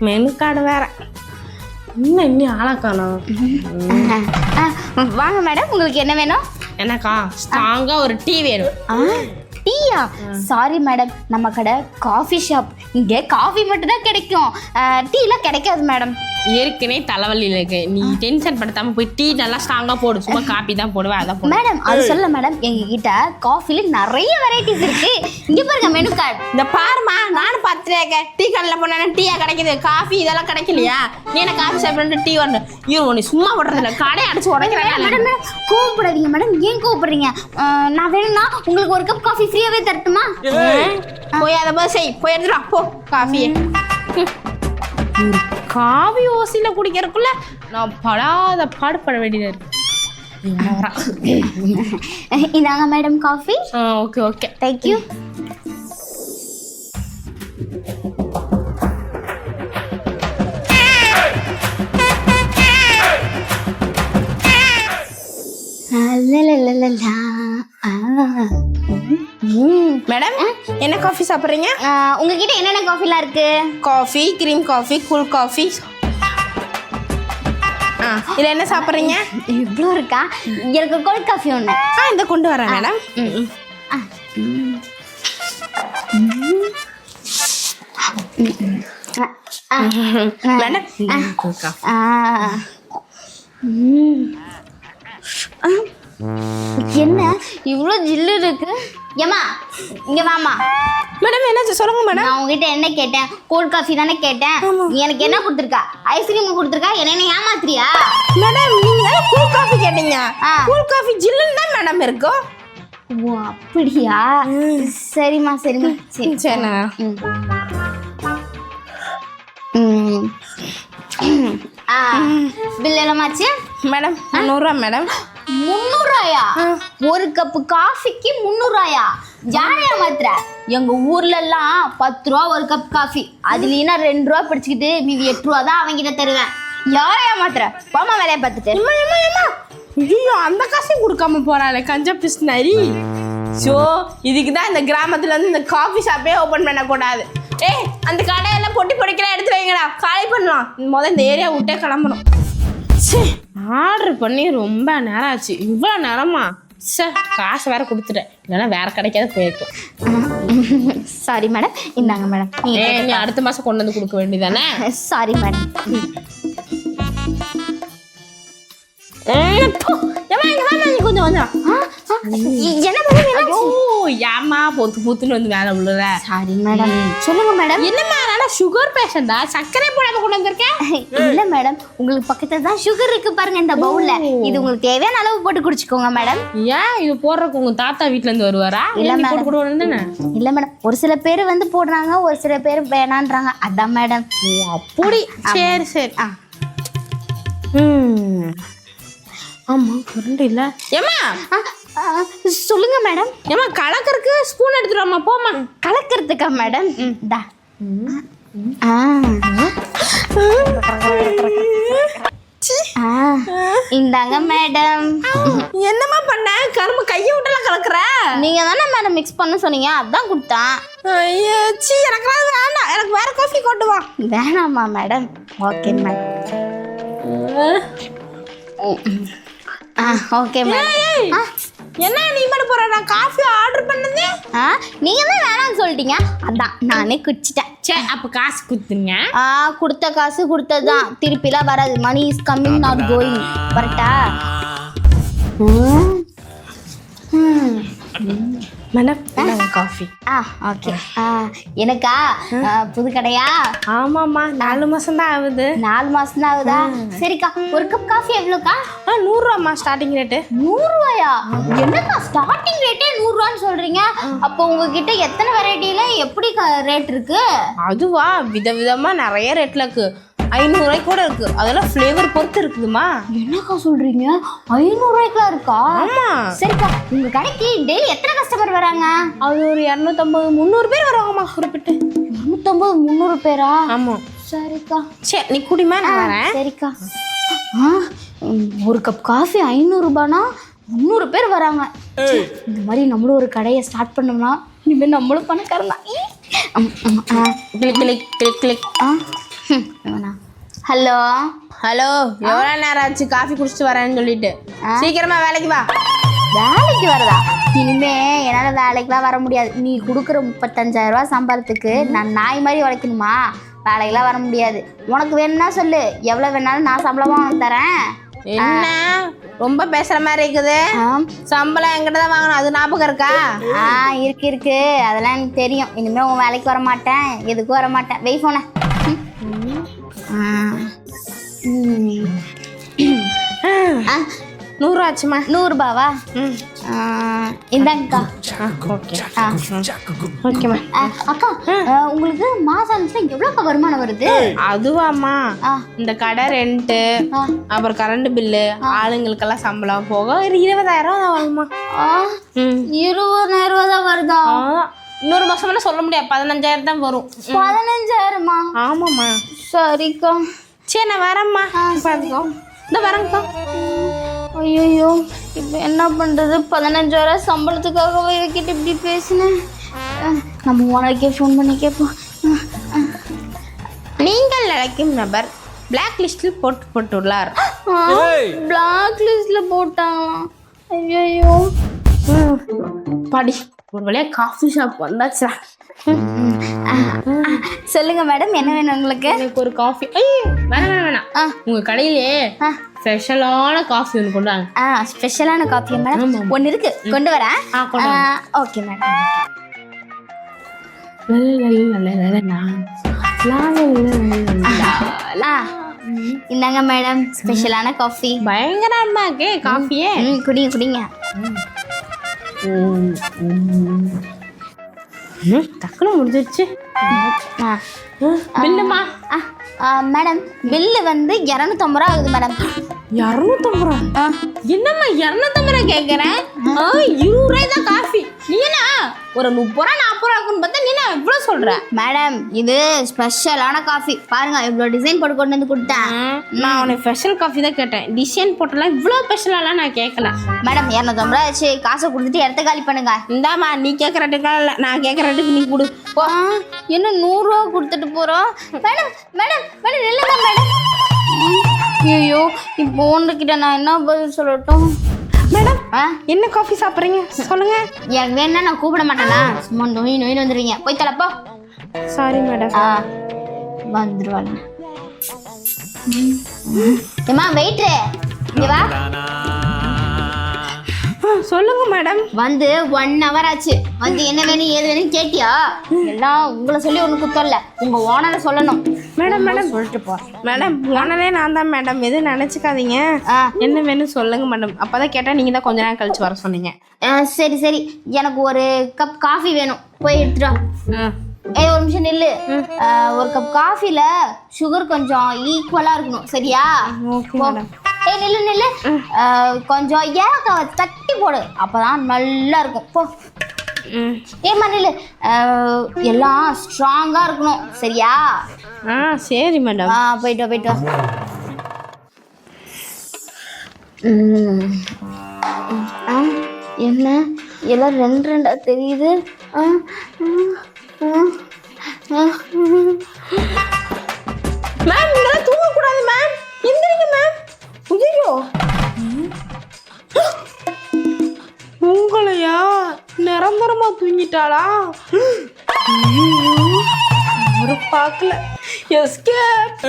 Menu card வேற இன்னும் ஆளாக்கானோம். வாங்க மேடம், உங்களுக்கு என்ன வேணும்? எனக்கா ஸ்ட்ராங்கா ஒரு டீ வேணும். டீயா? சாரி மேடம், நம்ம கடை காஃபி ஷாப். இங்கே காஃபி மட்டும் தான் கிடைக்கும், டீலாம் கிடைக்காது மேடம். ஏற்கனவே தலைவலியில் இருக்கு, நீ டென்ஷன் படுத்தாம போய் டீ நல்லா ஸ்ட்ராங்கா போடு. சும்மா காப்பி தான் போடுவேன், அதான் போடு. மேடம் அது சொல்ல மேடம், எங்ககிட்ட காஃபில நிறைய வெரைட்டிஸ் இருக்கு. இங்க பாருங்க மெனு கார்டு. இந்த பாருமா, நானும் பார்த்துருக்கேன். டீ கடையில் போனா டீயா கிடைக்குது, காஃபி இதெல்லாம் கிடைக்கலையா? நீ என்ன காஃபி சாப்பிட்டு டீ வரணும்? நீ சும்மா போடுறதில்ல, கடையை அடிச்சு உடைக்கிறேன். மேடம் கோவப்படாதீங்க மேடம், ஏன் கோவப்படுறீங்க? நான் வேணும்னா உங்களுக்கு ஒரு கப் காஃபி ஃப்ரீயாவே தரட்டுமா? போய் அதை போய் செய், போய் எடுத்துடா போ காஃபியை. காவி ஓசியில் குடிக்கிறதுக்குள்ள நான் படாத பாடுபட வேண்டியதாக இருக்கு. இதாங்க madam coffee. Okay okay, thank you. Madam என்ன காஃபி சாப்பிட்றீங்க? உங்ககிட்ட என்னென்ன காஃபிலாம் இருக்கு? Coffee, cream coffee, cool coffee. இதில் என்ன சாப்பிட்றீங்க? இவ்வளோ இருக்கா? எனக்கு கோல்ட் காஃபி ஒன்று. இந்த கொண்டு வரேன் மேடம். மேடம் என்ன இவ்வளோ ஜில்லு இருக்கு? ஏமா இங்க வாமா. மேடம் என்ன சொல்லுங்க மேடம். நான் உங்ககிட்ட என்ன கேட்டேன்? கோல்ட் காஃபி தானே கேட்டேன். நீ எனக்கு என்ன கொடுத்துருக்கா? ஐஸ்கிரீம் கொடுத்துருக்கா? என்ன ஏமாத்துறியா? மேடம் நீங்க கூல் காஃபி கேட்டீங்க. கூல் காஃபி ஜில்லுன்னு தான் மேடம் இருக்கும். ஓ அப்படியா? சரிம்மா சரிம்மா. சரி சரிண்ணா. பில் எல்லாமாச்சு? மேடம் 300 ரூபா மேடம். 300 ரூபாயா? ஒரு கப்பு காஃபிக்கு 300 ரூபாயா? ஜாலியா மாத்திர. எங்க ஊர்ல எல்லாம் 10 ரூபா ஒரு கப் காஃபி. அதுலனா 2 ரூபா பிடிச்சிக்கிட்டு மீதி 8 ரூபா தான் அவங்கிட்ட தருவேன். யாரையா மாத்திர? போமா வேலையை பார்த்துட்டு. ஐயோ அந்த காசையும் கொடுக்காம போறாளே கஞ்சா பிஸ்னரி. ஸோ இதுக்கு தான் இந்த கிராமத்துல இருந்து இந்த காஃபி ஷாப்பே ஓப்பன் பண்ணக்கூடாது. அந்த கடையெல்லாம் பொட்டி பொடிக்கலாம் எடுத்து வைங்கடா, காலி பண்ணலாம். முதல்ல இந்த ஏரியா விட்டே கிளம்பணும். சரி ஆர்டர் பண்ணி ரொம்ப நேரம் ஆச்சு. இவ்வளோ நேரமா? சார் காசு வேற கொடுத்துட்டேன், இல்லைன்னா வேற கிடைக்காத போயிருக்கோம். Sorry madam. இந்தாங்க மேடம். நீ அடுத்த மாதம் கொண்டு வந்து கொடுக்க வேண்டியதானே? Sorry madam. கொஞ்சம் கொஞ்சம் என்ன மேடம்? ஏமா பொத்து பொத்துன்னு வந்து வேலை விழுற. Sorry madam. சொல்லுங்க மேடம். என்னம்மா நல்லா சுகர் பேஷண்டா? சர்க்கரை போடாம கொண்டு வந்திருக்கேன். இல்ல மேடம், உங்களுக்கு பக்கத்துல தான் சுகர் இருக்கு பாருங்க இந்த பவுல்ல. இது உங்களுக்கு தேவையான அளவு போட்டு குடிச்சுக்கோங்க மேடம். ஏன் இது போடுறதுக்கு உங்க தாத்தா வீட்டுல இருந்து வருவாரா? இல்ல மேடம். இல்ல மேடம், ஒரு சில பேர் வந்து போடுறாங்க, ஒரு சில பேர் வேணான்றாங்க, அதான் மேடம். அப்படி சரி சரி. ஆமா கரண்ட் இல்ல. ஏமா சொல்லுங்க மேடம். ஏமா கலக்கறதுக்கு ஸ்பூன் எடுத்துருவாமா. போமா. கலக்கிறதுக்கா மேடம்? டா இந்தாங்க மேடம். என்னமா பண்ண? கரும்பு கையை விட்டுலாம் கலக்குற? நீங்க தானே மேடம் மிக்ஸ் பண்ண சொன்னீங்க, அதான் கொடுத்தேன். ஐயோ சி, எனக்கு வேண்டாம், எனக்கு வேற காஃபி கொண்டு வா. வேணாமா madam? Okay madam. Okay madam. என்ன நீ மட்டும் போற? நான் காஃபி ஆர்டர் பண்ணது. நீங்க தான் வேணாம்னு சொல்லிட்டீங்க, அதான் நானே குடிச்சிட்டேன். சரி அப்ப காசு கொடுத்துருங்க. கொடுத்த காசு கொடுத்ததுதான், திருப்பிலாம் வராது. Money is coming not going. கரெக்டா? Madam coffee. ஓகே. எனக்கா? புது கடையா? ஆமாம்மா 4 மாசம் தான் ஆகுது. 4 மாசம் தான் ஆகுதா? சரிக்கா, ஒரு கப் காஃபி எவ்வளோக்கா? 100 ரூபாம்மா ஸ்டார்டிங் ரேட்டு. 100 ரூபாயா? என்னக்கா ஸ்டார்டிங் ரேட்டே 100 ரூபான்னு சொல்றீங்க? அப்போ உங்ககிட்ட எத்தனை வெரைட்டில எப்படி ரேட் இருக்கு? அதுவா விதவிதமா நிறைய ரேட்ல இருக்கு. 500 ரூபாய்க்கு கூட இருக்கு. அதெல்லாம் ஃப்ளேவர் பொறுத்து இருக்குதுமா. என்னக்கா சொல்றீங்க? 500 ரூபாய்க்குலாம் இருக்கா? ஆமா. சரிக்கா, உங்க கடைக்கு டெய்லி எத்தனை கஸ்டமர் வராங்க? அது ஒரு 250 300 பேர் வருவாங்கம்மா குறிப்பிட்டு. 250 300 பேரா? ஆமா. சரிக்கா. சரி நீ குடிமா, நான் வரேன். சரிக்கா. ஒரு கப் காஃபி 500 ரூபானா 300 பேர் வராங்க. இந்த மாதிரி நம்மளும் ஒரு கடையை ஸ்டார்ட் பண்ணோம்னா இனிமேல் நம்மளும் பணக்காரங்க. Click click click click. Hello hello, எவ்வளோ நேரம் ஆச்சு காஃபி குடிச்சிட்டு வரேன்னு சொல்லிட்டு? சீக்கிரமா வேலைக்கு வா. வேலைக்கு வரதா? இனிமே என்னால் வேலைக்குலாம் வர முடியாது. நீ கொடுக்குற 35,000 ரூபா சம்பளத்துக்கு நான் நாய் மாதிரி உழைக்கணுமா? வேலைக்கெல்லாம் வர முடியாது. உனக்கு வேணும்னா சொல்லு, எவ்வளோ வேணாலும் நான் சம்பளமாக உனக்கு தரேன். என்ன ரொம்ப பேசுற மாதிரி இருக்குது? சம்பளம் என்கிட்ட தான் வாங்கணும், அது ஞாபகம் இருக்கா? இருக்கு அதெல்லாம் எனக்கு தெரியும். இனிமே உன் வேலைக்கு வர மாட்டேன், எதுக்கும் வர மாட்டேன். வெய் போன 100 ஆச்சுமா? 100 ரூபாவா? இந்தாங்கக்கா. ஓகேம்மா. அக்கா, உங்களுக்கு மாசம் இருந்துச்சுன்னா எவ்வளோக்கா வருமானம் வருது? அதுவாம்மா, இந்த கடை ரெண்ட்டு, அப்புறம் கரண்ட் பில்லு, ஆளுங்களுக்கெல்லாம் சம்பளம் போக ஒரு 20,000 தான் வருமா? 20,000 ரூபா தான் வருதா? இன்னொரு மாசம் சொல்ல முடியாது, 15,000 தான் வரும். 15,000மா? ஆமாம்மா. சரிக்கா. சரி, நான் வரேம்மா. இந்த வரேங்க்கா. ஐயோ, இப்போ என்ன பண்ணுறது? 15,000 சம்பளத்துக்காகவே இவக்கிட்ட இப்படி பேசினேன். நம்ம ஓனருக்கே ஃபோன் பண்ணி கேட்போம். நீங்கள் அழைக்கும் நபர் பிளாக் லிஸ்டில் போட்டுள்ளார். பிளாக் லிஸ்டில் போட்டாங்களாம்? ஐயோ, படி, ஒரு வழியாக காஃபி ஷாப் வந்தாச்சா? சொல்லுங்க மேடம், என்ன வேணும் உங்களுக்கு? எனக்கு ஒரு காஃபி. வேணாம். உங்க கடையிலே ஸ்பெஷலான காஃபி ஒன்று கொண்டு வாங்க. ஸ்பெஷலான காஃபியா மேடம்? ஒன்று இருக்கு, கொண்டு வரேன். Okay madam. இந்தாங்க மேடம், ஸ்பெஷலான காஃபி. பயங்கரமா இருக்கே காஃபியே. குடிங்க குடிங்க. டக்குனு முடிஞ்சிருச்சு. பில்லுமா? மேடம், பில்லு வந்து 250 ரூபா ஆகுது மேடம். 250 ரூபா? என்னம்மா 250 ரூபா கேட்குறேன்? 20 ரூபாய் தான் காஃபி. நீ என்ன ஒரு 30 ரூபா 40 ரூபாக்குன்னு பார்த்தா நீ என்ன இவ்வளோ சொல்கிற? மேடம், இது ஸ்பெஷலான காஃபி. பாருங்க, இவ்வளோ டிசைன் போட்டு கொண்டு வந்து கொடுத்தேன். நான் உனக்கு ஸ்பெஷல் காஃபி தான் கேட்டேன், டிசைன் போட்டெல்லாம் இவ்வளோ ஸ்பெஷலாலாம் நான் கேட்கல. மேடம், 250 ரூபா ஆச்சு, காசை கொடுத்துட்டு இடத்த காலி பண்ணுங்க. இந்தாம்மா, நீ கேட்குற ரேட்டுக்கெல்லாம் இல்லை, நான் கேட்குற ரேட்டுக்கு நீ கொடு. என்ன 100 ரூபா கொடுத்துட்டு போகிறோம்? மேடம் மேடம் மேடம் இல்லைங்க மேடம். ஐயோ, இப்போ உன்கிட்ட நான் என்ன பதில் சொல்லட்டும்? மேடம், என்ன காஃபி சாப்பிட்றீங்க சொல்லுங்க. எனக்கு வேணா நான் கூப்பிட மாட்டேனா? சும்மா நோயின்னு வந்துடுறீங்க. போய் தரப்போ. Sorry madam. வந்துருவாங்க. ஏம்மா வெயிட்ரு, இங்கே வா. சொல்லுங்க மேடம். வந்து 1 hour ஆச்சு. வந்து என்ன வேணும் ஏது வேணும் கேட்டியா? எல்லாம் உங்களை சொல்லி ஒன்று குத்தல, உங்க ஓனரை சொல்லணும். மேடம் சொல்லிட்டு போ. மேடம், ஓனரே நான் தான் மேடம், எதுவும் நினச்சிக்காதீங்க. என்ன வேணும் சொல்லுங்க மேடம். அப்போதான் கேட்டால் நீங்கள் தான் கொஞ்ச நேரம் கழிச்சு வர சொன்னீங்க. சரி சரி, எனக்கு ஒரு கப் காஃபி வேணும், போய் எடுத்துட்டு வா. ஒரு நிமிஷம் நில்லு. ஒரு கப் காஃபில சுகர் கொஞ்சம் ஈக்குவலா இருக்கணும், சரியா? நில்லு நில்லு. கொஞ்சம் ஏலக்காவை தட்டி போடு, அப்பதான் நல்லா இருக்கும். போ. ஏமா நில்லு. எல்லாம் ஸ்ட்ராங்கா இருக்கணும், சரியா? சரி மேடம். போயிட்டு வா போயிட்டு வா. என்ன எல்லாம் 2 தெரியுது? மேம், இதெல்லாம் தூங்கக்கூடாது மேம், எந்திரிங்க மேம். ஐயோ, உங்களையா? நிரந்தரமா தூங்கிட்டாளா? ஒரு பார்க்கல. எஸ்கேப்.